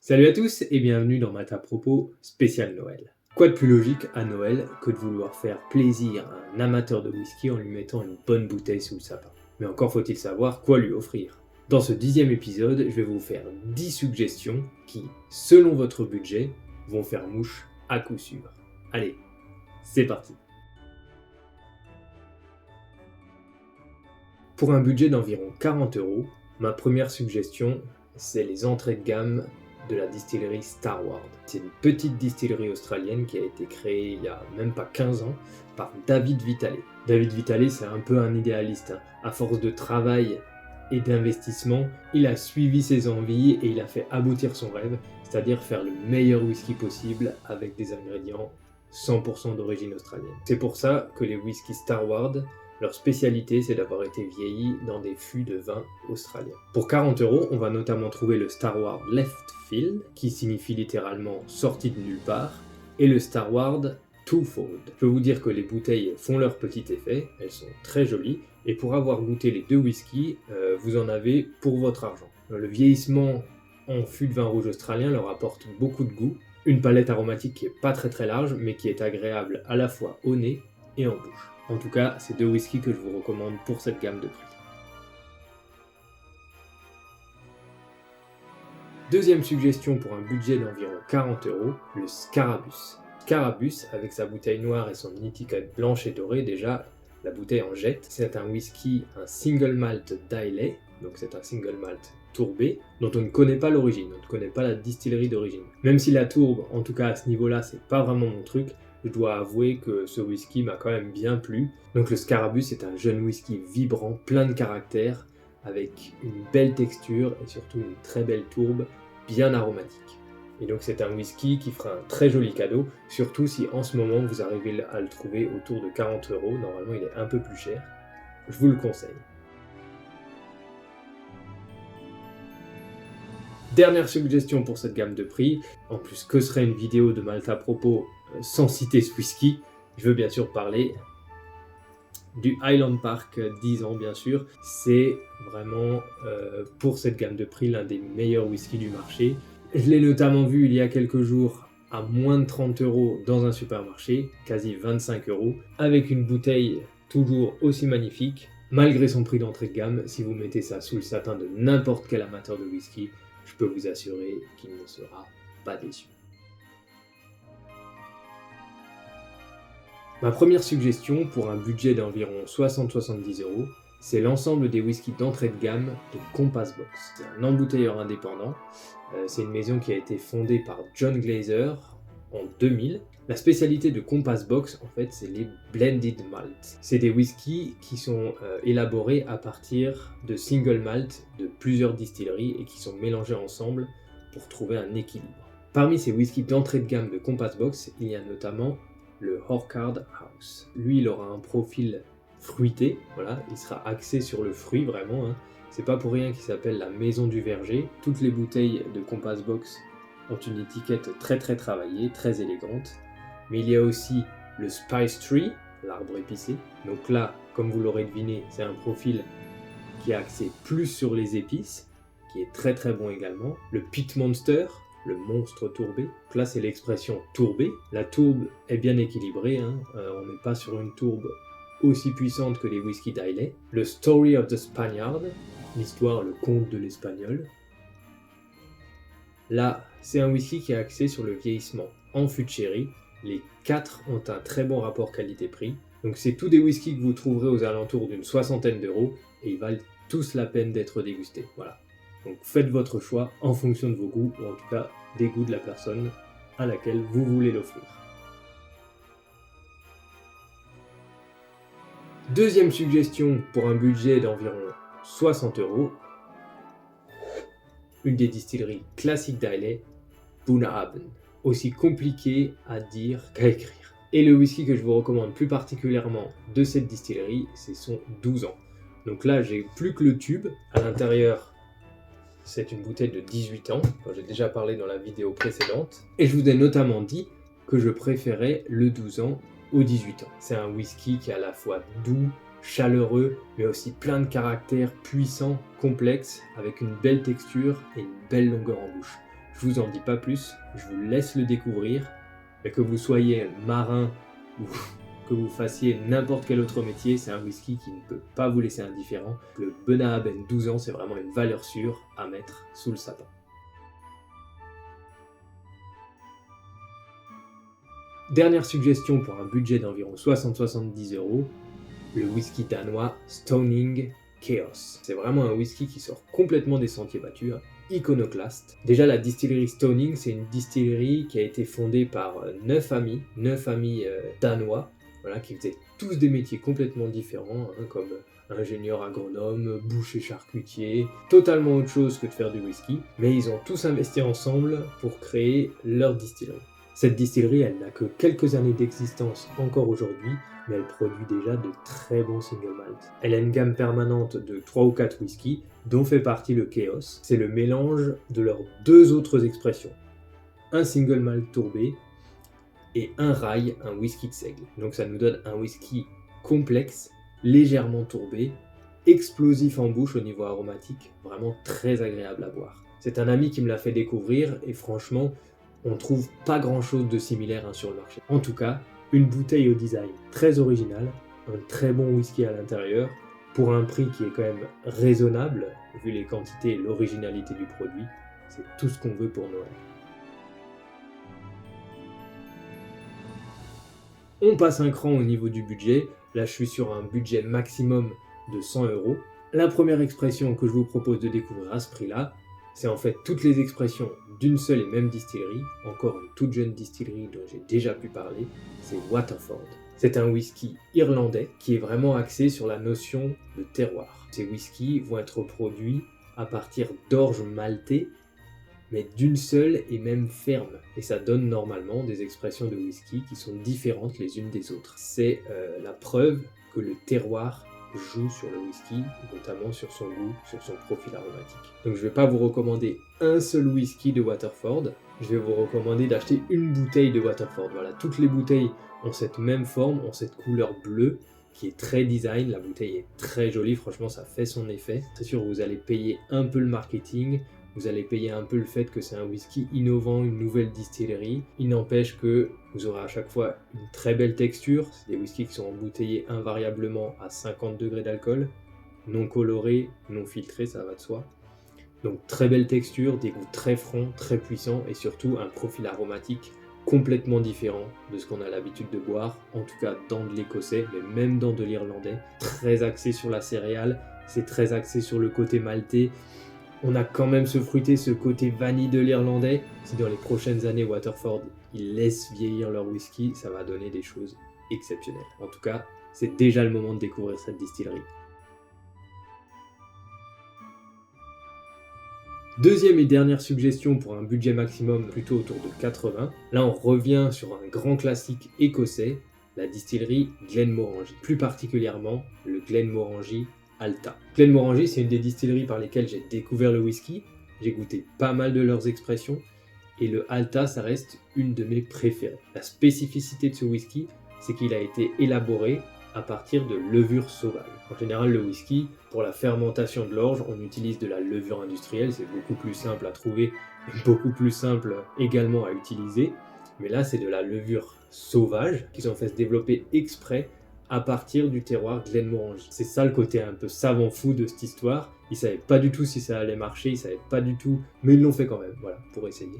Salut à tous et bienvenue dans Maths à propos spécial Noël. Quoi de plus logique à Noël que de vouloir faire plaisir à un amateur de whisky en lui mettant une bonne bouteille sous le sapin. Mais encore faut-il savoir quoi lui offrir. Dans ce 10e épisode, je vais vous faire 10 suggestions qui, selon votre budget, vont faire mouche à coup sûr. Allez, c'est parti. Pour un budget d'environ 40€, ma première suggestion, c'est les entrées de gamme de la distillerie Starward. C'est une petite distillerie australienne qui a été créée il y a même pas 15 ans par David Vitale. David Vitale, c'est un peu un idéaliste. À force de travail et d'investissement, il a suivi ses envies et il a fait aboutir son rêve, c'est-à-dire faire le meilleur whisky possible avec des ingrédients 100% d'origine australienne. C'est pour ça que les whiskies Starward, leur spécialité, c'est d'avoir été vieillis dans des fûts de vin australiens. Pour 40€, on va notamment trouver le Starward Left Field, qui signifie littéralement sorti de nulle part, et le Starward Twofold. Je peux vous dire que les bouteilles font leur petit effet, elles sont très jolies, et pour avoir goûté les deux whiskies, vous en avez pour votre argent. Le vieillissement en fût de vin rouge australien leur apporte beaucoup de goût, une palette aromatique qui est pas très large, mais qui est agréable à la fois au nez et en bouche. En tout cas, c'est deux whiskies que je vous recommande pour cette gamme de prix. Deuxième suggestion pour un budget d'environ 40€, le Scarabus. Scarabus, avec sa bouteille noire et son étiquette blanche et dorée, déjà, la bouteille en jette. C'est un whisky, un single malt d'Islay, donc c'est un single malt tourbé, dont on ne connaît pas l'origine, on ne connaît pas la distillerie d'origine. Même si la tourbe, en tout cas à ce niveau-là, c'est pas vraiment mon truc, je dois avouer que ce whisky m'a quand même bien plu. Donc le Scarabus est un jeune whisky vibrant, plein de caractère, avec une belle texture et surtout une très belle tourbe, bien aromatique. Et donc c'est un whisky qui fera un très joli cadeau, surtout si en ce moment vous arrivez à le trouver autour de 40€, normalement il est un peu plus cher. Je vous le conseille. Dernière suggestion pour cette gamme de prix, en plus que serait une vidéo de Maths à propos sans citer ce whisky, je veux bien sûr parler du Highland Park 10 ans bien sûr. C'est vraiment pour cette gamme de prix l'un des meilleurs whiskies du marché. Je l'ai notamment vu il y a quelques jours à moins de 30€ dans un supermarché, quasi 25€, avec une bouteille toujours aussi magnifique. Malgré son prix d'entrée de gamme, si vous mettez ça sous le sapin de n'importe quel amateur de whisky, je peux vous assurer qu'il ne sera pas déçu. Ma première suggestion pour un budget d'environ 60-70€, c'est l'ensemble des whiskies d'entrée de gamme de Compass Box. C'est un embouteilleur indépendant, c'est une maison qui a été fondée par John Glaser en 2000. La spécialité de Compass Box, en fait, c'est les blended malt. C'est des whiskies qui sont élaborés à partir de single malt de plusieurs distilleries et qui sont mélangés ensemble pour trouver un équilibre. Parmi ces whiskies d'entrée de gamme de Compass Box, il y a notamment le Orchard House. Lui, il aura un profil fruité, voilà, il sera axé sur le fruit vraiment. C'est pas pour rien qu'il s'appelle la maison du verger. Toutes les bouteilles de Compass Box ont une étiquette très travaillée, très élégante. Mais il y a aussi le Spice Tree, l'arbre épicé. Donc là, comme vous l'aurez deviné, c'est un profil qui est axé plus sur les épices, qui est très bon également. Le Pit Monster, le monstre tourbé. Donc là, c'est l'expression tourbé. La tourbe est bien équilibrée, on n'est pas sur une tourbe aussi puissante que les whiskies d'Islay. Le Story of the Spaniard, l'histoire, le conte de l'espagnol. Là, c'est un whisky qui est axé sur le vieillissement en fût de sherry. Les 4 ont un très bon rapport qualité-prix. Donc c'est tous des whiskies que vous trouverez aux alentours d'une 60aine d'euros et ils valent tous la peine d'être dégustés. Voilà. Donc faites votre choix en fonction de vos goûts, ou en tout cas des goûts de la personne à laquelle vous voulez l'offrir. Deuxième suggestion pour un budget d'environ 60€, une des distilleries classiques d'Islay, Bunnahabhain. Aussi compliqué à dire qu'à écrire. Et le whisky que je vous recommande plus particulièrement de cette distillerie, c'est son 12 ans. Donc là, j'ai plus que le tube. À l'intérieur, c'est une bouteille de 18 ans, dont j'ai déjà parlé dans la vidéo précédente. Et je vous ai notamment dit que je préférais le 12 ans au 18 ans. C'est un whisky qui est à la fois doux, chaleureux, mais aussi plein de caractères puissants, complexes, avec une belle texture et une belle longueur en bouche. Je vous en dis pas plus, je vous laisse le découvrir. Et que vous soyez marin ou que vous fassiez n'importe quel autre métier, c'est un whisky qui ne peut pas vous laisser indifférent. Le Bunnahabhain 12 ans, c'est vraiment une valeur sûre à mettre sous le sapin. Dernière suggestion pour un budget d'environ 60-70 €, le whisky danois Stoning Chaos. C'est vraiment un whisky qui sort complètement des sentiers battus, iconoclaste. Déjà, la distillerie Stoning, c'est une distillerie qui a été fondée par 9 amis danois, voilà, qui faisaient tous des métiers complètement différents, comme ingénieur agronome, boucher charcutier, totalement autre chose que de faire du whisky, mais ils ont tous investi ensemble pour créer leur distillerie. Cette distillerie, elle n'a que quelques années d'existence encore aujourd'hui, mais elle produit déjà de très bons single malt. Elle a une gamme permanente de 3 ou 4 whiskies, dont fait partie le Chaos. C'est le mélange de leurs deux autres expressions. Un single malt tourbé et un rye, un whisky de seigle. Donc ça nous donne un whisky complexe, légèrement tourbé, explosif en bouche au niveau aromatique, vraiment très agréable à boire. C'est un ami qui me l'a fait découvrir et franchement, on trouve pas grand chose de similaire sur le marché. En tout cas, une bouteille au design très original, un très bon whisky à l'intérieur, pour un prix qui est quand même raisonnable, vu les quantités et l'originalité du produit, c'est tout ce qu'on veut pour Noël. On passe un cran au niveau du budget, là je suis sur un budget maximum de 100 €. La première expression que je vous propose de découvrir à ce prix-là, c'est en fait toutes les expressions d'une seule et même distillerie, encore une toute jeune distillerie dont j'ai déjà pu parler, c'est Waterford. C'est un whisky irlandais qui est vraiment axé sur la notion de terroir. Ces whiskies vont être produits à partir d'orge maltées, mais d'une seule et même ferme. Et ça donne normalement des expressions de whisky qui sont différentes les unes des autres. C'est la preuve que le terroir joue sur le whisky, notamment sur son goût, sur son profil aromatique. Donc je ne vais pas vous recommander un seul whisky de Waterford, je vais vous recommander d'acheter une bouteille de Waterford. Voilà, toutes les bouteilles ont cette même forme, ont cette couleur bleue qui est très design, la bouteille est très jolie, franchement ça fait son effet. C'est sûr, vous allez payer un peu le marketing, vous allez payer un peu le fait que c'est un whisky innovant, une nouvelle distillerie. Il n'empêche que vous aurez à chaque fois une très belle texture. C'est des whiskies qui sont embouteillés invariablement à 50 degrés d'alcool, non colorés, non filtrés, ça va de soi. Donc très belle texture, des goûts très francs, très puissants et surtout un profil aromatique complètement différent de ce qu'on a l'habitude de boire, en tout cas dans de l'écossais, mais même dans de l'irlandais. Très axé sur la céréale, c'est très axé sur le côté maltais. On a quand même ce fruité, ce côté vanille de l'irlandais. Si dans les prochaines années, Waterford, ils laissent vieillir leur whisky, ça va donner des choses exceptionnelles. En tout cas, c'est déjà le moment de découvrir cette distillerie. Deuxième et dernière suggestion pour un budget maximum plutôt autour de 80. Là, on revient sur un grand classique écossais, la distillerie Glenmorangie. Plus particulièrement, le Glenmorangie Alta. Glenmorangie, c'est une des distilleries par lesquelles j'ai découvert le whisky. J'ai goûté pas mal de leurs expressions. Et le Alta, ça reste une de mes préférées. La spécificité de ce whisky, c'est qu'il a été élaboré à partir de levure sauvage. En général, le whisky, pour la fermentation de l'orge, on utilise de la levure industrielle, c'est beaucoup plus simple à trouver et beaucoup plus simple également à utiliser. Mais là, c'est de la levure sauvage qu'ils ont fait se développer exprès à partir du terroir Glenmorangie. C'est ça le côté un peu savant fou de cette histoire. Ils savaient pas du tout si ça allait marcher, ils savaient pas du tout, mais ils l'ont fait quand même, voilà, pour essayer.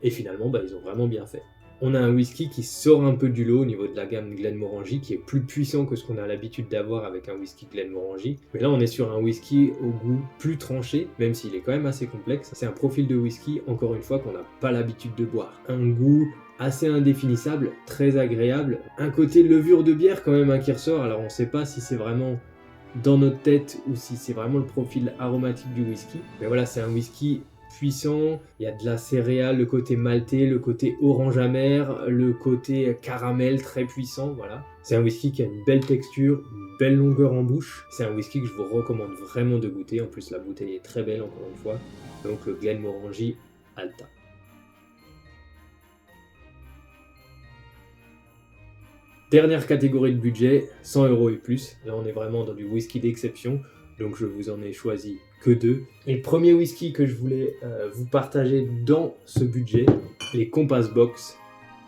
Et finalement, ils ont vraiment bien fait. On a un whisky qui sort un peu du lot au niveau de la gamme Glenmorangie, qui est plus puissant que ce qu'on a l'habitude d'avoir avec un whisky Glenmorangie. Mais là, on est sur un whisky au goût plus tranché, même s'il est quand même assez complexe. C'est un profil de whisky, encore une fois, qu'on n'a pas l'habitude de boire. Un goût assez indéfinissable, très agréable. Un côté levure de bière quand même qui ressort, alors on ne sait pas si c'est vraiment dans notre tête ou si c'est vraiment le profil aromatique du whisky. Mais voilà, c'est un whisky puissant, il y a de la céréale, le côté maltais, le côté orange amer, le côté caramel très puissant, voilà. C'est un whisky qui a une belle texture, une belle longueur en bouche. C'est un whisky que je vous recommande vraiment de goûter, en plus la bouteille est très belle encore une fois. Donc le Glenmorangie Alta. Dernière catégorie de budget, 100 € et plus. Là, on est vraiment dans du whisky d'exception. donc je vous en ai choisi que 2. Et le premier whisky que je voulais vous partager dans ce budget, les Compass Box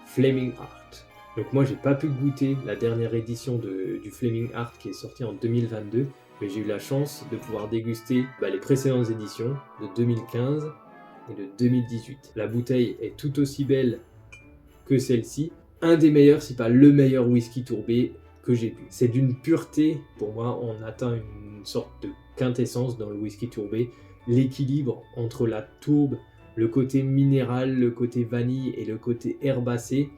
Flaming Heart. Donc moi j'ai pas pu goûter la dernière édition du Flaming Heart qui est sortie en 2022, mais j'ai eu la chance de pouvoir déguster les précédentes éditions de 2015 et de 2018. La bouteille est tout aussi belle que celle-ci. Un des meilleurs, si pas le meilleur whisky tourbé que j'ai bu. C'est d'une pureté, pour moi, on atteint une sorte de quintessence dans le whisky tourbé. L'équilibre entre la tourbe, le côté minéral, le côté vanille et le côté herbacé,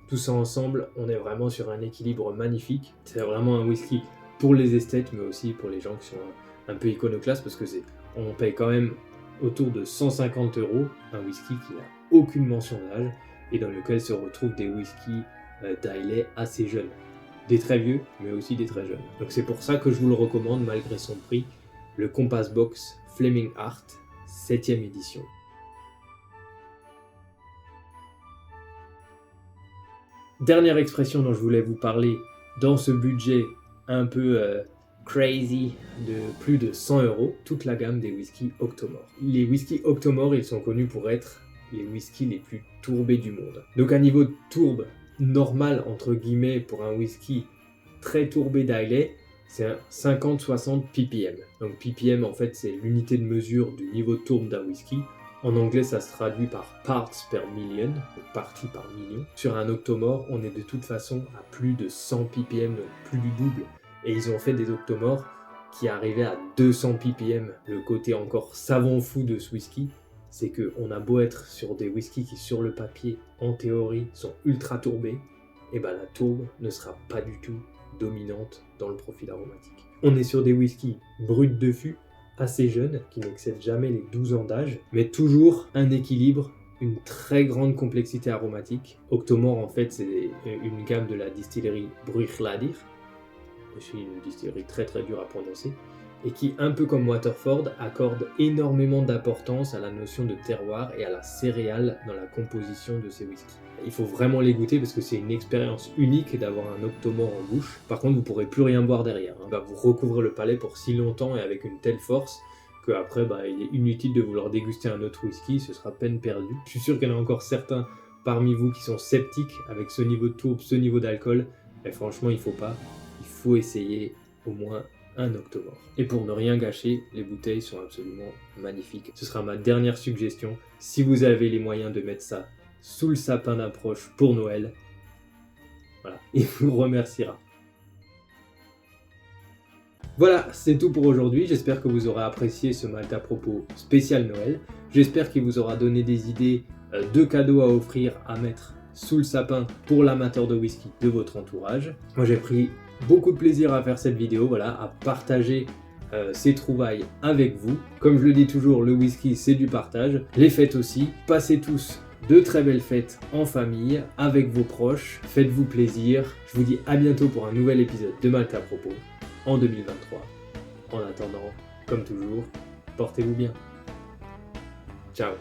tout ça ensemble, on est vraiment sur un équilibre magnifique. C'est vraiment un whisky pour les esthètes, mais aussi pour les gens qui sont un peu iconoclastes, parce que on paye quand même autour de 150 €, un whisky qui n'a aucune mention d'âge, et dans lequel se retrouvent des whiskies d'Islay assez jeunes. Des très vieux, mais aussi des très jeunes. Donc c'est pour ça que je vous le recommande malgré son prix, le Compass Box Flaming Heart, 7e édition. Dernière expression dont je voulais vous parler dans ce budget un peu crazy de plus de 100 €, toute la gamme des whiskies Octomore. Les whiskies Octomore, ils sont connus pour être les whiskies les plus tourbés du monde. Donc un niveau de tourbe normal entre guillemets pour un whisky très tourbé d'Islay, c'est un 50-60 ppm. Donc ppm en fait c'est l'unité de mesure du niveau de tourbe d'un whisky. En anglais ça se traduit par parts per million, donc parties par million. Sur un Octomore on est de toute façon à plus de 100 ppm, donc plus du double. Et ils ont fait des Octomores qui arrivaient à 200 ppm. Le côté encore savant fou de ce whisky, c'est qu'on a beau être sur des whiskies qui sur le papier, en théorie, sont ultra tourbés, et la tourbe ne sera pas du tout dominante dans le profil aromatique. On est sur des whiskies bruts de fût, assez jeunes, qui n'excèdent jamais les 12 ans d'âge, mais toujours un équilibre, une très grande complexité aromatique. Octomore en fait c'est une gamme de la distillerie Bruichladdich, c'est une distillerie très très dure à prononcer, et qui, un peu comme Waterford, accorde énormément d'importance à la notion de terroir et à la céréale dans la composition de ces whiskies. Il faut vraiment les goûter parce que c'est une expérience unique d'avoir un Octomore en bouche. Par contre, vous ne pourrez plus rien boire derrière. Il va vous recouvrir le palais pour si longtemps et avec une telle force qu'après, il est inutile de vouloir déguster un autre whisky, ce sera peine perdue. Je suis sûr qu'il y en a encore certains parmi vous qui sont sceptiques avec ce niveau de tourbe, ce niveau d'alcool. Et franchement, il faut essayer au moins un Octomore. Et pour ne rien gâcher, les bouteilles sont absolument magnifiques. Ce sera ma dernière suggestion. Si vous avez les moyens de mettre ça sous le sapin d'un proche pour Noël, voilà, il vous remerciera. Voilà, c'est tout pour aujourd'hui. J'espère que vous aurez apprécié ce Malte à propos spécial Noël. J'espère qu'il vous aura donné des idées de cadeaux à offrir, à mettre sous le sapin pour l'amateur de whisky de votre entourage. Moi j'ai pris beaucoup de plaisir à faire cette vidéo, à partager ces trouvailles avec vous. Comme je le dis toujours, le whisky c'est du partage, les fêtes aussi. Passez tous de très belles fêtes en famille, avec vos proches, faites-vous plaisir. Je vous dis à bientôt pour un nouvel épisode de Malte à propos en 2023. En attendant, comme toujours, portez-vous bien. Ciao.